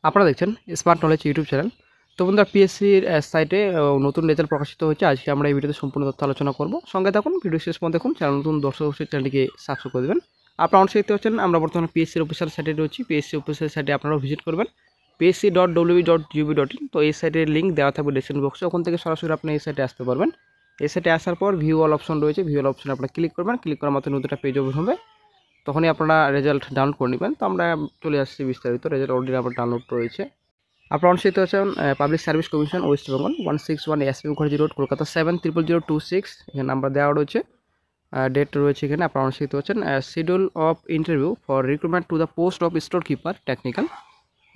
আপনারা দেখছেন smart knowledge YouTube channel. তো বন্ধুরা, পিএসসির সাইটে নতুন রেজাল্ট প্রকাশিত হয়েছে। আজকে আমরা এই ভিডিওতে সম্পূর্ণ তথ্য আলোচনা করব। সঙ্গে থাকুন, ভিডিও শেষ পর্যন্ত দেখুন। চ্যানেল নতুন দর্শক অবশ্যই চ্যানেলটিকে সাবস্ক্রাইব করে দেবেন। আপনারা অবশ্যই দেখতে পাচ্ছেন আমরা বর্তমানে পিএসসির অফিসিয়াল সাইটে রয়েছি। পিএসসি অফিসিয়াল সাইটে আপনারাও ভিজিট করবেন, psc.wb.gov.in। তো এই সাইটের লিঙ্ক দেওয়া থাকবে ডেসক্রিপশন বক্সে, ওখান থেকে সরাসরি আপনি এই সাইটে আসতে পারবেন। এই সাইটে আসার পর ভিউ অল অপশন রয়েছে, ভিউ অল অপশনে আপনারা ক্লিক করবেন। ক্লিক করার মাত্র নতুন একটা পেজ ওপেন হবে, তখনই আপনারা রেজাল্ট ডাউনলোড করে নেবেন। তো আমরা চলে আসছি বিস্তারিত। রেজাল্ট অলরেডি আমার ডাউনলোড রয়েছে। আপনারা অনুষ্ঠিত আছেন public service commission West Bengal 161 SP Mukherjee road, Kolkata 700026। এখানে নাম্বার দেওয়া রয়েছে, ডেট রয়েছে এখানে। আপনারা অনুষ্ঠিত হচ্ছেন schedule of interview for recruitment to the post of store keeper technical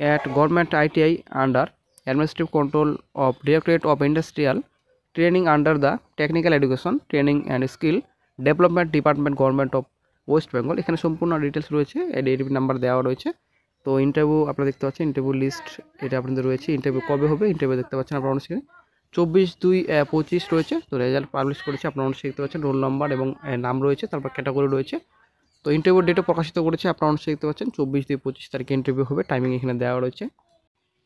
at government ITI under administrative control of directorate of industrial training under the technical education training and skill development department government of West Bengal. এখানে সম্পূর্ণ details রয়েছে, additive number দেওয়া রয়েছে। তো interview আপনারা দেখতে পাচ্ছেন, interview list এটা আপনাদের রয়েছে। ইন্টারভিউ কবে হবে, ইন্টারভিউ দেখতে পাচ্ছেন আপনারা অনুষ্ঠিত 24/2/25 রয়েছে। তো রেজাল্ট পাবলিশ করেছে, আপনারা অনুষ্ঠিত দেখতে পাচ্ছেন। রোল নাম্বার এবং নাম রয়েছে, তারপর ক্যাটাগরি রয়েছে। তো ইন্টারভিউ ডেটও প্রকাশিত করেছে, আপনারা অনুষ্ঠিত দেখতে পাচ্ছেন 24/2/25 তারিখে ইন্টারভিউ হবে। টাইমিং এখানে দেওয়া রয়েছে।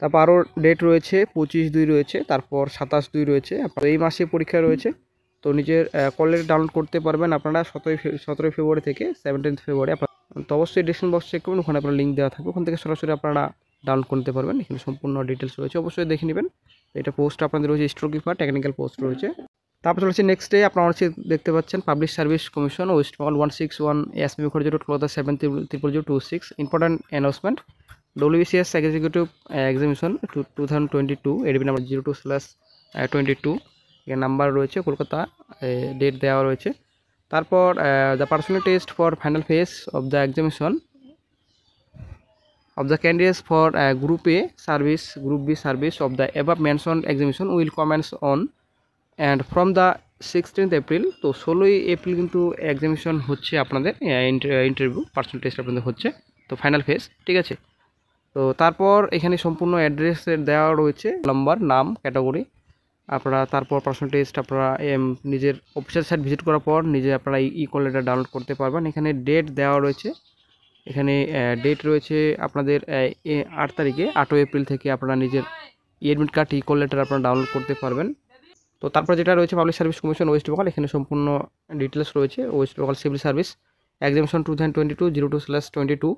তারপর আরও ডেট রয়েছে, 25/2 রয়েছে, তারপর 27/2 রয়েছে। আপনার এই মাসে পরীক্ষা রয়েছে। তো নিজের কল লেটার ডাউনলোড করতে পারবেন আপনারা 17 ফেব্রুয়ারি থেকে 17 ফেব্রুয়ারি। তো অবশ্যই ডিসক্রিপশন বক্স চেক করবেন, ওখানে আপনার লিঙ্ক দেওয়া থাকবে, ওখান থেকে সরাসরি আপনারা ডাউনলোড করতে পারবেন। এখানে সম্পূর্ণ ডিটেলস রয়েছে, অবশ্যই দেখে নেবেন। এটা পোস্ট আপনাদের রয়েছে স্টোর কিপার টেকনিক্যাল পোস্ট রয়েছে। তারপর চলেছে নেক্সট ডে। আপনারা হচ্ছে দেখতে পাচ্ছেন public service commission West Bengal 161 SP Mukherjee road, Kolkata 700026। Important announcement, WBCS executive examination 2022 ADB number 02/22। এর নাম্বার রয়েছে, কলকাতা, ডেট দেওয়া রয়েছে। তারপর the personal test for final phase of the examination of the candidates for Group A service, Group B service of the above mentioned examination will commence on and from the 16th April। তো 16ই April কিন্তু examination হচ্ছে আপনাদের, interview personal test আপনাদের হচ্ছে। তো final phase, ঠিক আছে। তো তারপর এখানে সম্পূর্ণ অ্যাড্রেসের দেওয়া রয়েছে, নাম্বার, নাম, ক্যাটাগরি। আপনারা তারপর পার্সোনাল টেস্ট আপনারা নিজের অফিসিয়াল সাইট ভিজিট করার পর নিজে আপনারা কল লেটার ডাউনলোড করতে পারবেন। এখানে ডেট দেওয়া রয়েছে, এখানে ডেট রয়েছে আপনাদের 8 তারিখে, 8 এপ্রিল থেকে আপনারা নিজের এডমিট কার্ড কল লেটার আপনারা ডাউনলোড করতে পারবেন। তো তারপর যেটা রয়েছে public service commission West Bengal, এখানে সম্পূর্ণ ডিটেলস রয়েছে। West Bengal civil service examination 2022-02/22।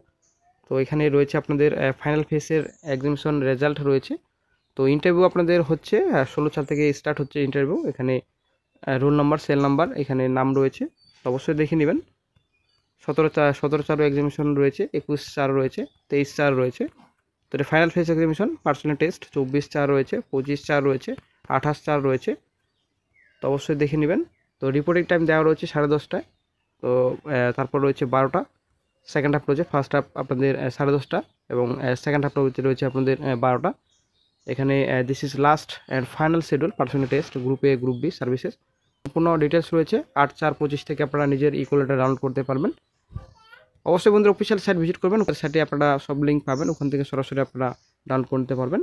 তো এখানে রয়েছে আপনাদের ফাইনাল ফেজের এক্সামিনেশন রেজাল্ট রয়েছে। তো ইন্টারভিউ আপনাদের হচ্ছে 16 থেকে স্টার্ট হচ্ছে ইন্টারভিউ। এখানে রোল নাম্বার, সেল নাম্বার, এখানে নাম রয়েছে। তো অবশ্যই দেখে নেবেন। 17/4 এক্সামিনেশন রয়েছে, 21/4 রয়েছে, 23/4 রয়েছে। তো এটা final phase examination personal test 24/4 রয়েছে, 25/4 রয়েছে, 28/4 রয়েছে। তো অবশ্যই দেখে নেবেন। তো রিপোর্টিং টাইম দেওয়া রয়েছে 10:30টায়। তো তারপর রয়েছে 12টা। সেকেন্ড হাফ রয়েছে, ফার্স্ট হাফ আপনাদের 10:30টা এবং সেকেন্ড হাফ রয়েছে আপনাদের 12টা। এখানে this is last and final schedule personal test group A, group B services. সম্পূর্ণ ডিটেলস রয়েছে। 8/4/25 থেকে আপনারা নিজের কল লেটার ডাউনলোড করতে পারবেন। অবশ্যই বন্ধুরা অফিসিয়াল সাইট ভিজিট করবেন, ওখানে সাইটে আপনারা সব লিঙ্ক পাবেন, ওখান থেকে সরাসরি আপনারা ডাউনলোড করতে পারবেন।